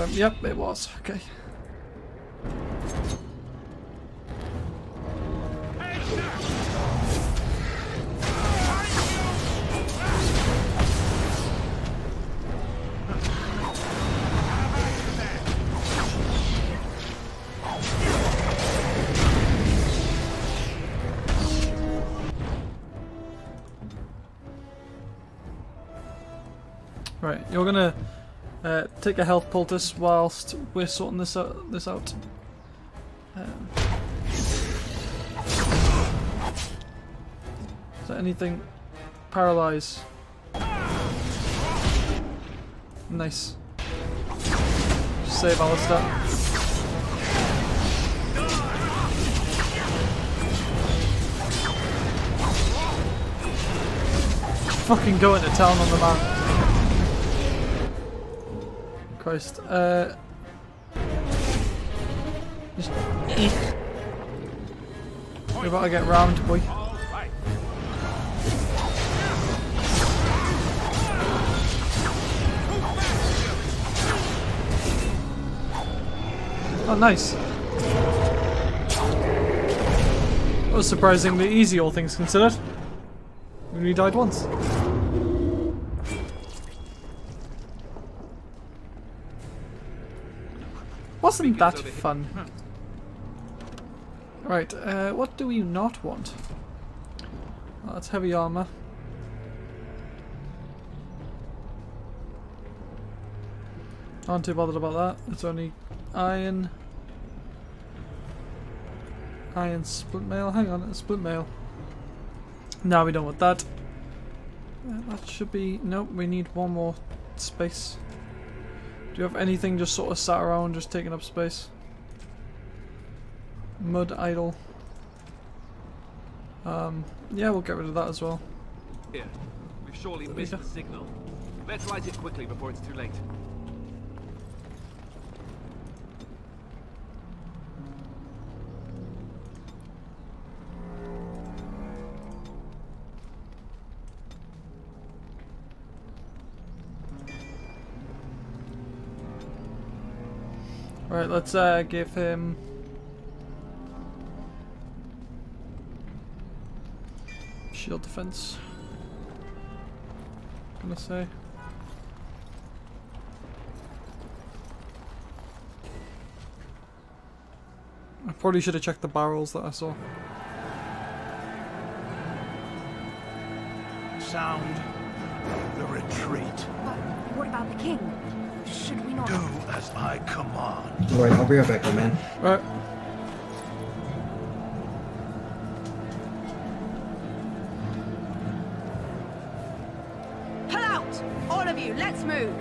Yep, it was. Okay. Right, you're gonna take a health poultice whilst we're sorting this out. Is there anything? Paralyze. Nice. Just save Alistair. Fucking going to town on the man. Christ. Just We're about to get rammed, boy. Oh, nice. That was surprisingly easy, all things considered. We only died once. Wasn't that fun? Right, what do we not want? Well, that's heavy armor. Aren't too bothered about that. It's only iron. Iron split mail. Hang on, it's split mail. No, we don't want that. That should be. Nope, we need one more space. Do you have anything just sort of sat around, just taking up space? Mud idol. Yeah, we'll get rid of that as well. Here, we've surely missed the signal. Let's light it quickly before it's too late. Right, let's give him shield defense. I'm gonna say. I probably should have checked the barrels that I saw. Sound the retreat. But what about the king? Should we not Do as I command. Right, I'll be right back, my man. Right. pull out? All of you, let's move.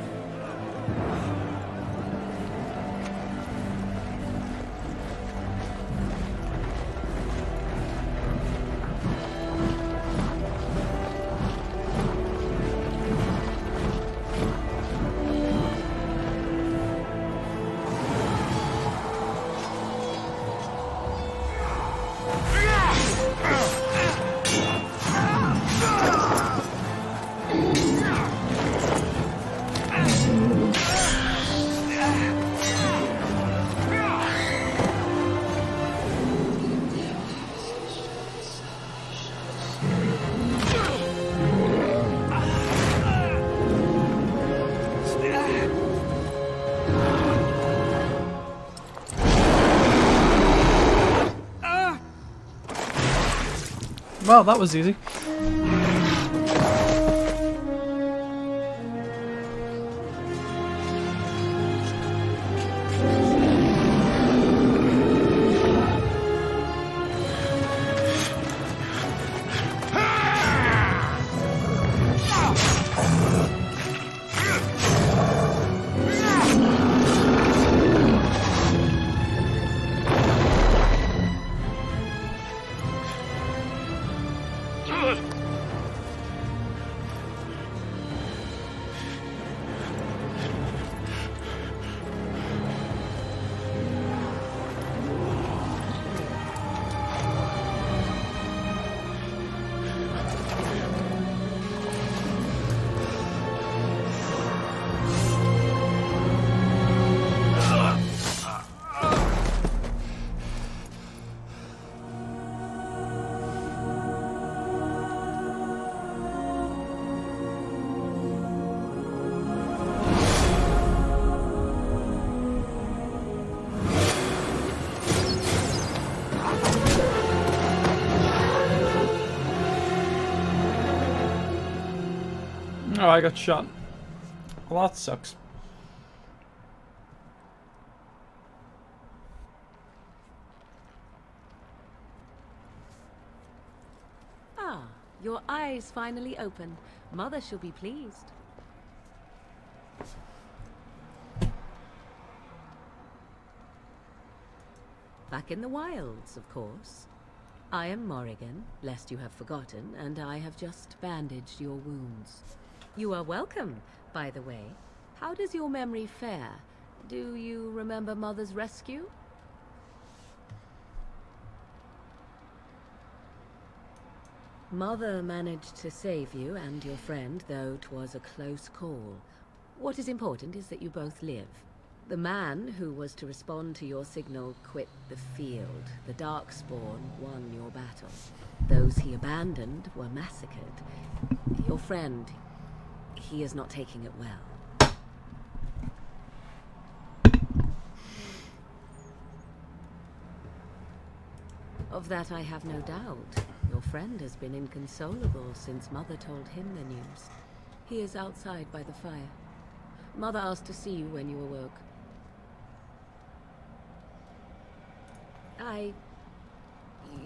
Well, that was easy. Oh, I got shot. Well, that sucks. Ah, your eyes finally open. Mother shall be pleased. Back in the wilds, of course. I am Morrigan, lest you have forgotten, and I have just bandaged your wounds. You are welcome, by the way. How does your memory fare? Do you remember Mother's rescue? Mother managed to save you and your friend, though 'twas a close call. What is important is that you both live. The man who was to respond to your signal quit the field. The Darkspawn won your battle. Those he abandoned were massacred. Your friend, he is not taking it well. Of that I have no doubt. Your friend has been inconsolable since Mother told him the news. He is outside by the fire. Mother asked to see you when you awoke.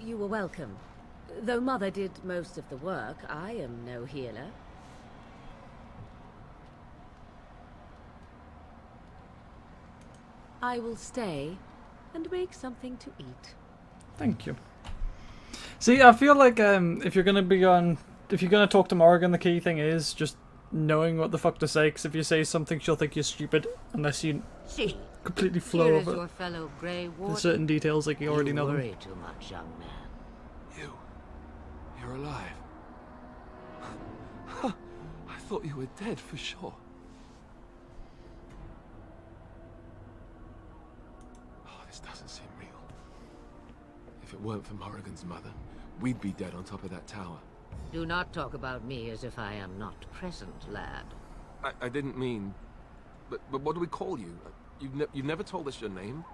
You were welcome. Though Mother did most of the work, I am no healer. I will stay and make something to eat. Thank you. See, I feel like if you're gonna talk to Morrigan, the key thing is just knowing what the fuck to say. Because if you say something, she'll think you're stupid unless you See, completely flow here is over your fellow Grey Warden. certain details like you already know them. worry too much, young man. You're alive. I thought you were dead for sure. Oh, this doesn't seem real. If it weren't for Morrigan's mother, we'd be dead on top of that tower. Do not talk about me as if I am not present, lad. I didn't mean... But what do we call you? You've never told us your name?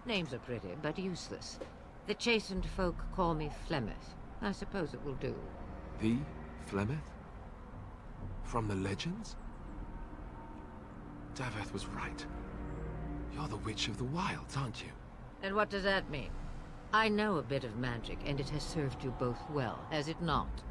Names are pretty, but useless. The chastened folk call me Flemeth. I suppose it will do. The Flemeth? From the legends? Daveth was right. You're the Witch of the Wilds, aren't you? And what does that mean? I know a bit of magic, and it has served you both well, has it not?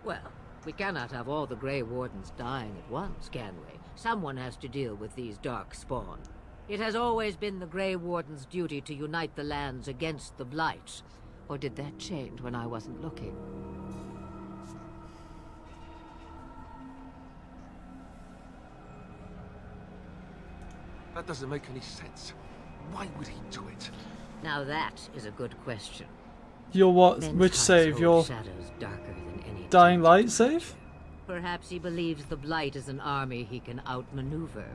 Well, we cannot have all the Grey Wardens dying at once, can we? Someone has to deal with these Darkspawn. It has always been the Grey Warden's duty to unite the lands against the Blight. Or did that change when I wasn't looking? That doesn't make any sense. Why would he do it? Now that is a good question. Your what? Men's Which hearts save? hold Your shadows darker than any Dying tint. Light save? Perhaps he believes the Blight is an army he can outmaneuver.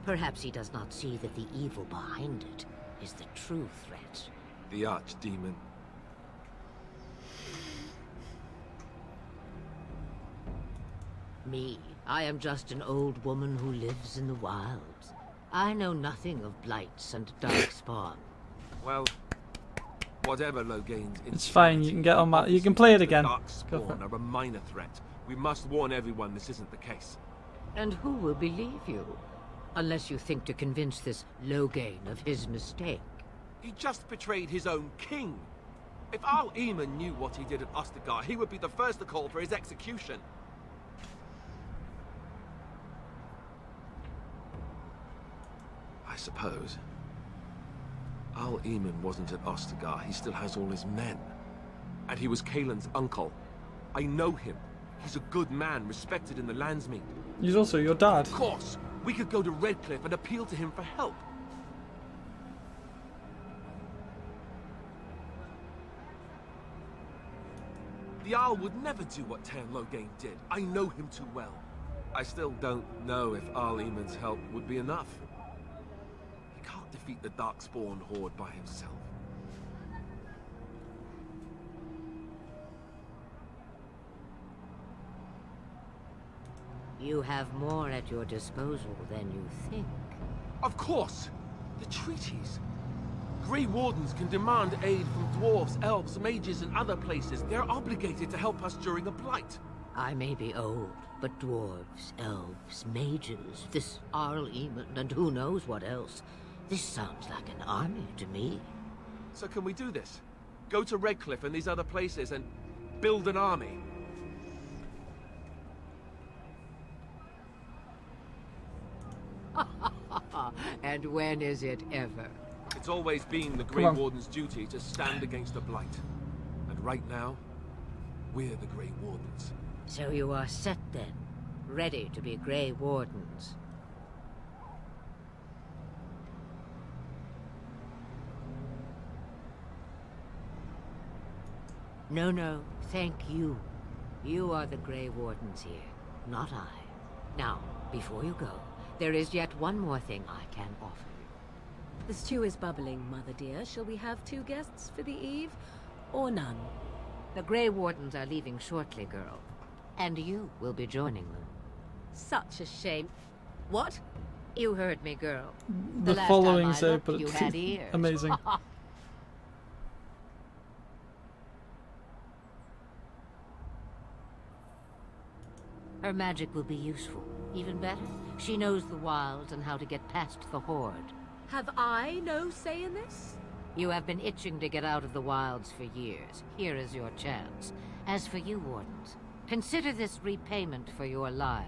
Perhaps he does not see that the evil behind it is the true threat. The Archdemon. Me, I am just an old woman who lives in the wilds. I know nothing of blights and darkspawn. Well, whatever Loghain's... It's fine, you can get on my... You can play it again. Go for Darkspawn it. are a minor threat. We must warn everyone this isn't the case. And who will believe you? Unless you think to convince this Loghain of his mistake. He just betrayed his own king. If Al Eamon knew what he did at Ostagar, he would be the first to call for his execution. I suppose. Al Eamon wasn't at Ostagar. He still has all his men. And he was Kaelin's uncle. I know him. He's a good man, respected in the Landsmeet. He's also your dad. Of course, we could go to Redcliffe and appeal to him for help. The Owl would never do what Tairn Loghain did. I know him too well. I still don't know if Al Eamon's help would be enough. He can't defeat the Darkspawn horde by himself. You have more at your disposal than you think. Of course! The treaties. Grey Wardens can demand aid from dwarves, elves, mages, and other places. They're obligated to help us during a blight. I may be old, but dwarves, elves, mages, this Arl Eamon, and who knows what else. This sounds like an army to me. So can we do this? Go to Redcliffe and these other places and build an army? And when is it ever? It's always been the Grey Warden's duty to stand against the blight. And right now, we're the Grey Wardens. So you are set then, ready to be Grey Wardens. No, no, thank you. You are the Grey Wardens here, not I. Now, before you go, there is yet one more thing I can offer. The stew is bubbling, Mother dear. Shall we have 2 guests for the eve, or none? The Grey Wardens are leaving shortly, girl. And you will be joining them. Such a shame. What? You heard me, girl. The last following time I say, looked, but you it's had ears. amazing. Her magic will be useful. Even better, she knows the wilds and how to get past the Horde. Have I no say in this? You have been itching to get out of the wilds for years. Here is your chance. As for you, Wardens, consider this repayment for your lives.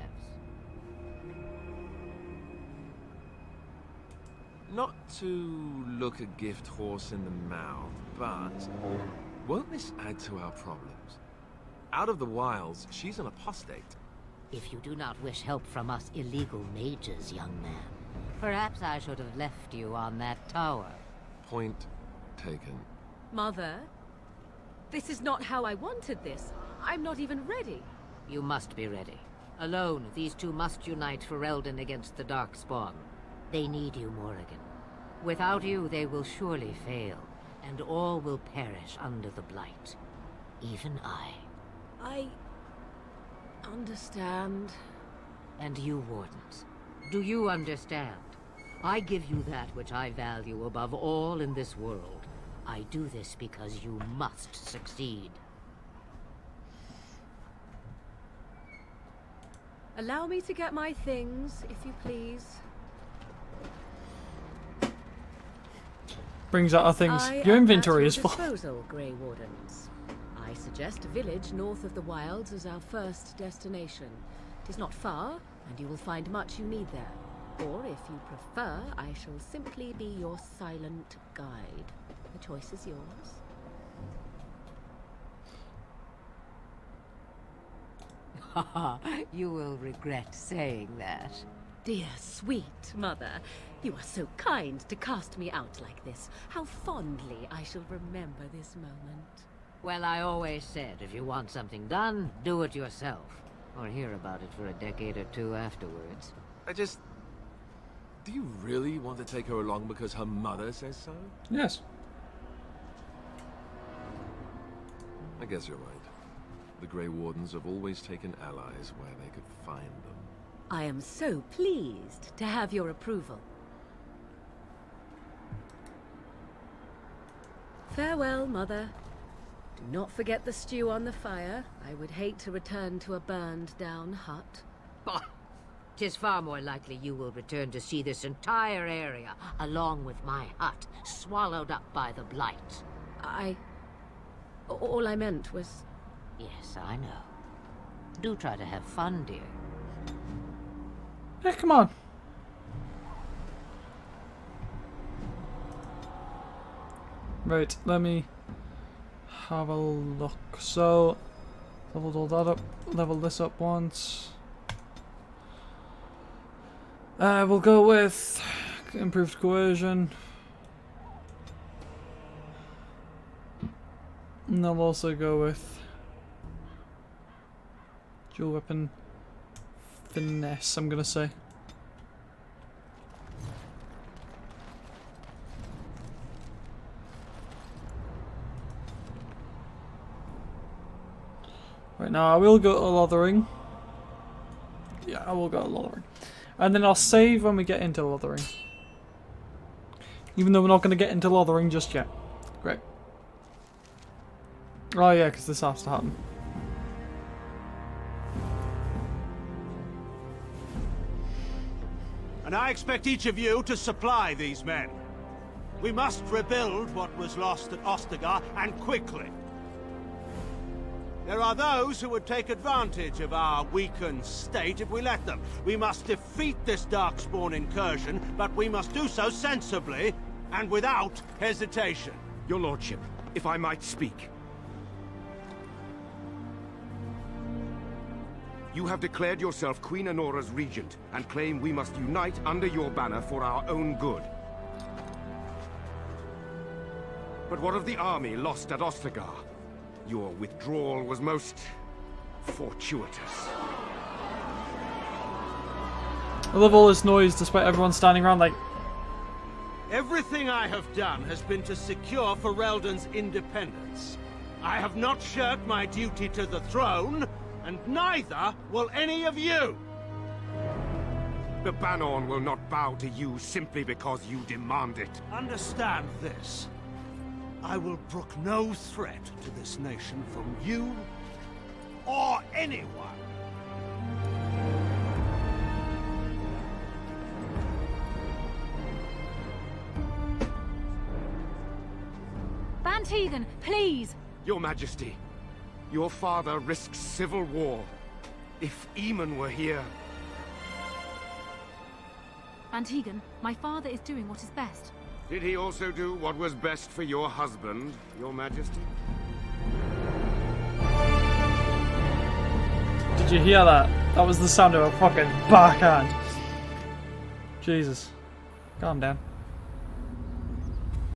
Not to look a gift horse in the mouth, but won't this add to our problems? Out of the wilds, she's an apostate. If you do not wish help from us illegal mages, young man, perhaps I should have left you on that tower. Point taken. Mother, this is not how I wanted this. I'm not even ready. You must be ready. Alone, these two must unite for Eldon against the Darkspawn. They need you, Morrigan. Without you, they will surely fail, and all will perish under the Blight. Even I understand. And you, Wardens, do you understand? I give you that which I value above all in this world. I do this because you must succeed. Allow me to get my things, if you please. Brings out our things. I Your am inventory at is your full. disposal, Grey Wardens. I suggest a village north of the wilds as our first destination. It is not far, and you will find much you need there. Or, if you prefer, I shall simply be your silent guide. The choice is yours. You will regret saying that. Dear, sweet mother, you are so kind to cast me out like this. How fondly I shall remember this moment. Well, I always said, if you want something done, do it yourself. Or hear about it for a decade or two afterwards. Do you really want to take her along because her mother says so? Yes. I guess you're right. The Grey Wardens have always taken allies where they could find them. I am so pleased to have your approval. Farewell, Mother. Do not forget the stew on the fire. I would hate to return to a burned-down hut. Bah! 'Tis far more likely you will return to see this entire area, along with my hut, swallowed up by the Blight. All I meant was... Yes, I know. Do try to have fun, dear. Yeah, come on. Right, let me have a look. So, leveled all that up, level this up once. We'll go with improved coercion. And I'll also go with dual weapon finesse, I'm gonna say. Right now I will go to Lothering. Yeah, I will go to Lothering. And then I'll save when we get into Lothering. Even though we're not going to get into Lothering just yet. Great. Oh yeah, because this has to happen. And I expect each of you to supply these men. We must rebuild what was lost at Ostagar, and quickly. There are those who would take advantage of our weakened state if we let them. We must defeat this Darkspawn incursion, but we must do so sensibly and without hesitation. Your lordship, if I might speak. You have declared yourself Queen Honora's regent, and claim we must unite under your banner for our own good. But what of the army lost at Ostagar? Your withdrawal was most fortuitous. I love all this noise despite everyone standing around like... Everything I have done has been to secure Ferelden's independence. I have not shirked my duty to the throne, and neither will any of you! The Banorn will not bow to you simply because you demand it. Understand this. I will brook no threat to this nation from you or anyone. Van Tegan, please! Your Majesty, your father risks civil war. If Eamon were here... Van Tegan, my father is doing what is best. Did he also do what was best for your husband, Your Majesty? Did you hear that? That was the sound of a fucking backhand. Jesus. Calm down.